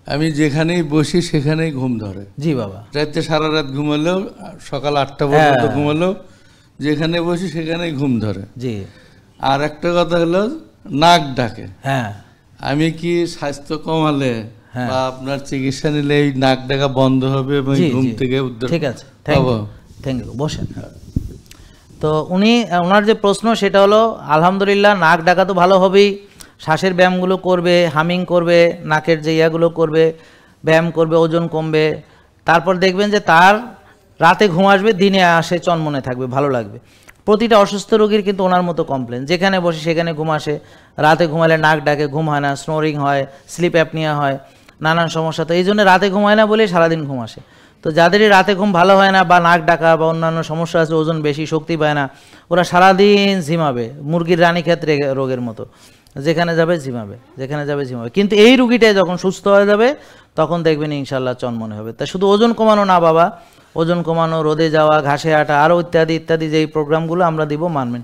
আমি যেখানেই বসি সেখানেই ঘুম ধরে। জি বাবা। রাতে সারা রাত ঘুমালেও, সকাল 8টা পর্যন্ত ঘুমালেও যেখানে বসি সেখানেই ঘুম ধরে। জি। আর একটা কথা হলো নাক ডাকে। হ্যাঁ। আমি কি স্বাস্থ্য কমালে বা আপনার চিকিৎসা নিলে এই নাক ডাকা বন্ধ হবে এবং ঘুম থেকে উদ্ধার? ঠিক আছে, থ্যাংক ইউ, বসেন। তো ওনার যে প্রশ্ন সেটা হলো, আলহামদুলিল্লাহ নাক ডাকা তো ভালো হবেই, শ্বাসের ব্যায়ামগুলো করবে, হামিং করবে, নাকের যে ইয়াগুলো করবে, ব্যায়াম করবে, ওজন কমবে, তারপর দেখবেন যে তার রাতে ঘুম আসবে, দিনে আসে চনমনে থাকবে, ভালো লাগবে। প্রতিটা অসুস্থ রোগীর কিন্তু ওনার মতো কমপ্লেন, যেখানে বসে সেখানে ঘুম আসে, রাতে ঘুমালে নাক ডাকে, ঘুম হয় না, স্নোরিং হয়, স্লিপ অ্যাপনিয়া হয়, নানান সমস্যা। তো এই জন্য রাতে ঘুম হয় না বলেই সারাদিন ঘুম আসে। তো যাদেরই রাতে ঘুম ভালো হয় না বা নাক ডাকা বা অন্যান্য সমস্যা আছে, ওজন বেশি, শক্তি পায় না, ওরা সারাদিন ঝিমাবে, মুরগির রানী ক্ষেত্রে রোগের মতো, যেখানে যাবে ঝিমাবে, যেখানে যাবে ঝিমাবে। কিন্তু এই রুগীটাই যখন সুস্থ হয়ে যাবে তখন দেখবেন ইনশাল্লাহ চনমনে হবে। তা শুধু ওজন কমানো না বাবা, ওজন কমানো, রোদে যাওয়া, ঘাসে হাঁটা, আরও ইত্যাদি ইত্যাদি যেই প্রোগ্রামগুলো আমরা দিব মানবেন।